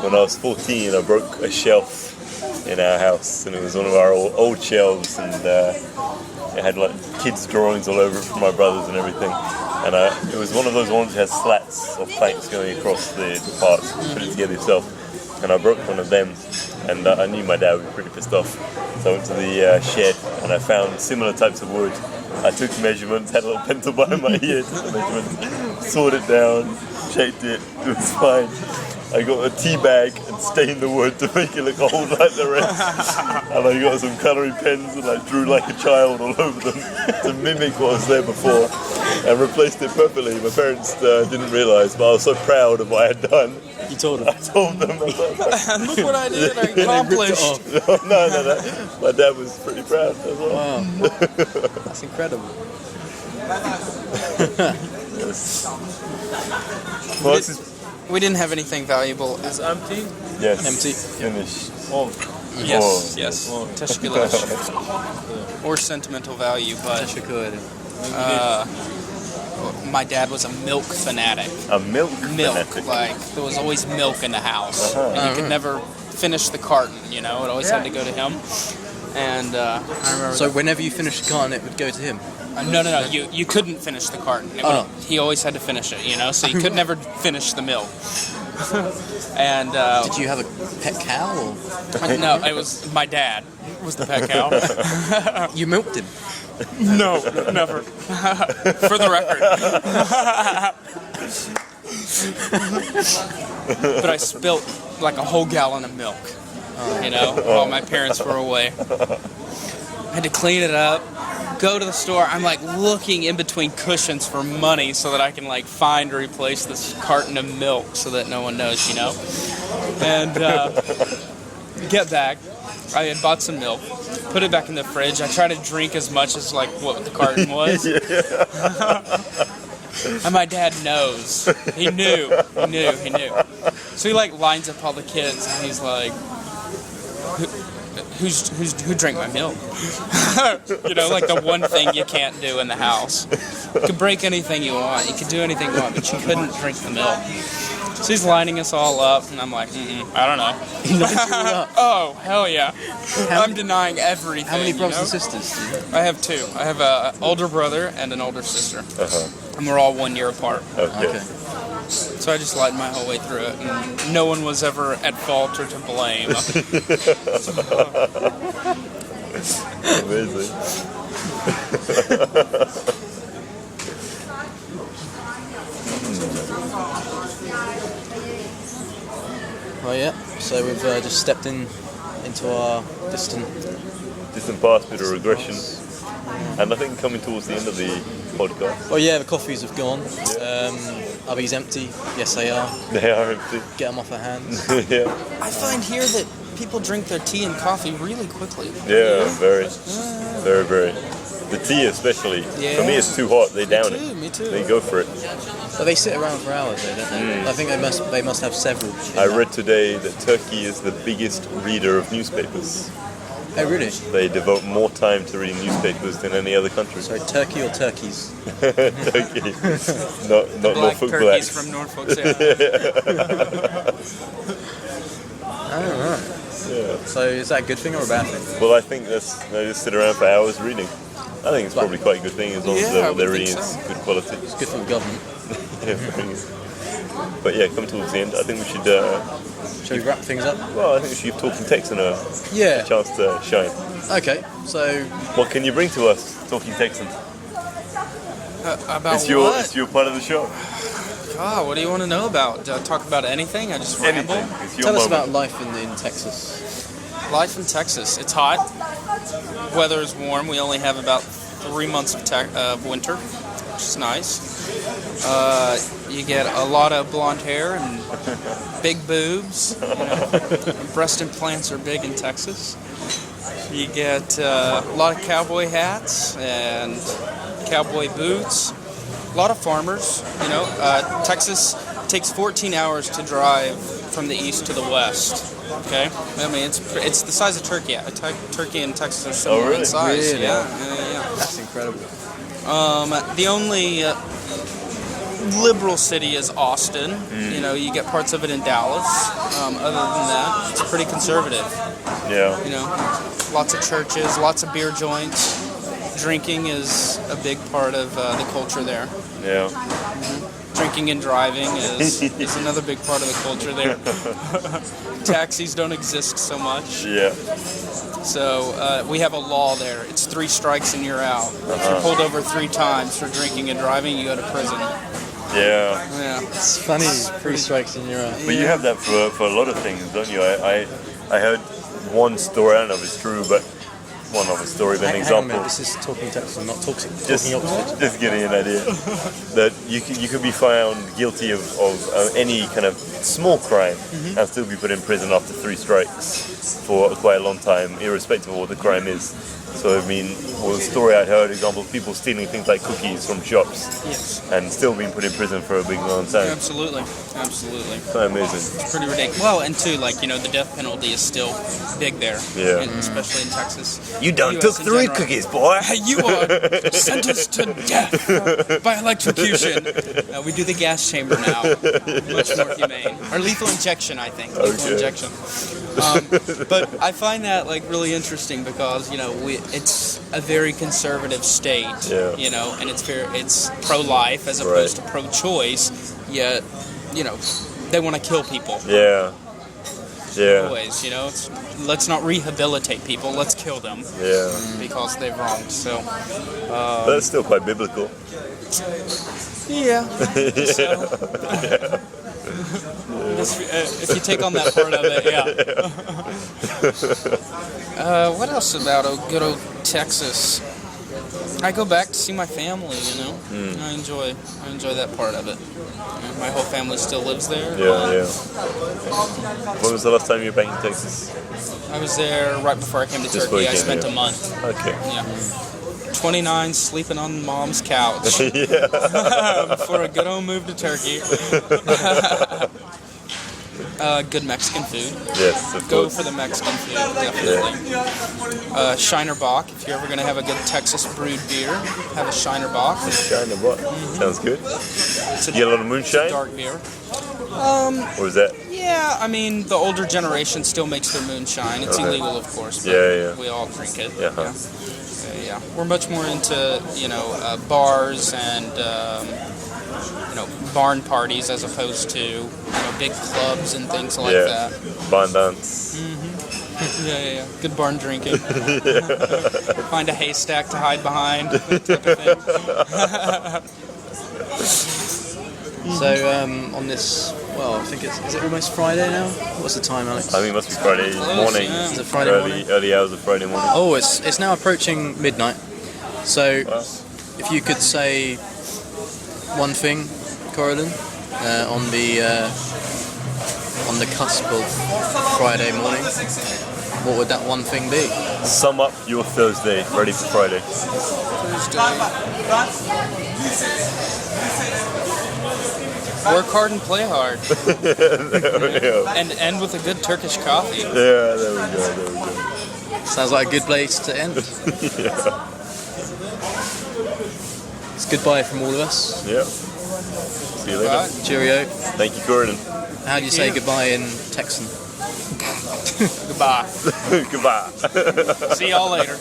when I was 14, I broke a shelf in our house, and it was one of our old shelves, and it had like kids' drawings all over it from my brothers and everything. And it was one of those ones that has slats of planks going across the parts. You put it together yourself. And I broke one of them, and I knew my dad would be pretty pissed off. So I went to the shed, and I found similar types of wood. I took measurements, had a little pencil behind my ear, took the measurements, sawed it down, shaped it. It was fine. I got a tea bag and stained the wood to make it look old like the rest. And I got some colouring pens and I drew like a child all over them to mimic what was there before, and replaced it perfectly. My parents didn't realise, but I was so proud of what I had done. You told them? I told them. Look what I did, I accomplished. No. My dad was pretty proud as well. Wow. That's incredible. Yes. Well, this is... We didn't have anything valuable. It's empty? Yes. Empty. Finished. Oh. Yes. Teshkilash. Or sentimental value, but my dad was a milk fanatic. A milk fanatic? Like, there was always milk in the house. And you could never finish the carton, you know? It always had to go to him. And I remember... So whenever you finished the carton, it would go to him? No. You couldn't finish the carton. He always had to finish it, you know? So you could never finish the milk. And did you have a pet cow? Or? No, it was my dad was the pet cow. You milked him? No, never. For the record. But I spilt like a whole gallon of milk, you know, while my parents were away. I had to clean it up, go to the store. I'm like looking in between cushions for money so that I can like find or replace this carton of milk so that no one knows, you know. And get back. I had bought some milk, put it back in the fridge. I tried to drink as much as like what the carton was. And my dad knows. He knew. So he like lines up all the kids and he's like, who drank my milk? You know, like the one thing you can't do in the house. You can break anything you want, you can do anything you want, but you couldn't drink the milk. So he's lining us all up, and I'm like, I don't know. Oh, hell yeah. I'm denying everything. How many brothers and sisters do you have? I have two. I have an older brother and an older sister. And we're all 1 year apart. Okay. So I just lied my whole way through it, and no one was ever at fault or to blame. Amazing. Oh yeah, so we've just stepped into our distant past, bit of regression. And I think coming towards the end of the podcast. Oh yeah, the coffees have gone. Are these empty? Yes, they are. They are empty. Get them off our hands. Yeah. I find here that people drink their tea and coffee really quickly. Yeah, very. The tea especially. Yeah. For me it's too hot, they down it. Me too. They go for it. But they sit around for hours though, don't they? I think they must have several. I read today that Turkey is the biggest reader of newspapers. Oh really? They devote more time to reading newspapers than any other country. So Turkey or turkeys? Turkey. Not Norfolk turkeys Blacks. from Norfolk, yeah. Oh right. Yeah. So is that a good thing or a bad thing? Well, I think they just sit around for hours reading. I think it's probably quite a good thing as long as what they're reading is good quality. It's good for the government. But yeah, come towards the end. I think we should... Shall we wrap things up? Well, I think we should give Talking Texan a chance to shine. Okay, so... What can you bring to us, Talking Texan? About It's your part of the show. God, what do you want to know about? Do I talk about anything? I just ramble? Anything. It's your Tell us moment. about life in Texas. Life in Texas. It's hot. Weather is warm. We only have about 3 months of winter, which is nice. You get a lot of blonde hair and big boobs. You know. Breast implants are big in Texas. You get a lot of cowboy hats and cowboy boots. A lot of farmers. You know, Texas takes 14 hours to drive from the east to the west. Okay, I mean it's the size of Turkey. Turkey and Texas are similar in size. Really? Yeah. That's incredible. The only liberal city is Austin. You know, you get parts of it in Dallas. Other than that, it's pretty conservative. Yeah. You know, lots of churches, lots of beer joints. Drinking is a big part of the culture there. Yeah. Drinking and driving is another big part of the culture there. Taxis don't exist so much. Yeah. So we have a law there. It's 3 strikes and you're out. If you're pulled over 3 times for drinking and driving, you go to prison. Yeah. Yeah. It's funny, 3 strikes and you're out. But you have that for a lot of things, don't you? I heard one story, I don't know if it's true, but one of a story, but an Hang on a example. minute, this is talking Texas, not talking Just Oxford. getting an idea that you could be found guilty of any kind of small crime and still be put in prison after 3 strikes for quite a long time, irrespective of what the crime is. So I mean, well, the story I heard, example, people stealing things like cookies from shops Yes. and still being put in prison for a big long time. Absolutely. Absolutely. Quite amazing. It's pretty ridiculous. Well, and too, like, you know, the death penalty is still big there. Yeah. Especially in Texas. You done US took in 3 general. cookies, boy. You are sentenced to death by electrocution. We do the gas chamber now. Much more humane. Or lethal injection, I think. Lethal Okay. injection. But I find that like really interesting because, you know, it's a very conservative state, Yeah. you know, and it's pro-life as opposed to pro-choice, yet, you know, they want to kill people. Yeah. Yeah. Always, you know, let's not rehabilitate people, let's kill them Yeah. because they've wronged. So, But it's still quite biblical. yeah. So, if you take on that part of it, yeah. What else about good old Texas? I go back to see my family, you know. I enjoy that part of it. You know, my whole family still lives there. Yeah. When was the last time you were back in Texas? I was there right before I came to Just Turkey. I weekend, spent yeah. a month. Okay. Yeah. 29 sleeping on mom's couch Yeah. for a good old move to Turkey. Good Mexican food. Yes, of Go course. for the Mexican food, definitely. Shiner Bock, if you're ever going to have a good Texas brewed beer, have a Shiner Bock. Shine of what? Sounds good. It's You get a lot of moonshine? dark beer. Or is that? Yeah, I mean, the older generation still makes their moonshine. It's illegal, of course, but Yeah. we all drink it. Yeah. Yeah. We're much more into, you know, bars and, you know, barn parties as opposed to, you know, big clubs and things like that. Barn dance. Yeah. Good barn drinking. Find a haystack to hide behind, that type of thing. So on this, well, I think is it almost Friday now? What's the time, Alex? I think it must be Friday morning. yeah. Is it Friday morning? Early hours of Friday morning. Oh, it's now approaching midnight. So Wow. if you could say one thing, Corydon, on the cusp of Friday morning, what would that one thing be? Sum up your Thursday, ready for Friday. Work hard and play hard. Yeah. And end with a good Turkish coffee. Yeah, there we go. Sounds like a good place to end. It's goodbye from all of us. Yeah. See you later. Right. Cheerio. Thank you, Corydon. How do you say goodbye in Texan? Goodbye. Goodbye. See y'all later.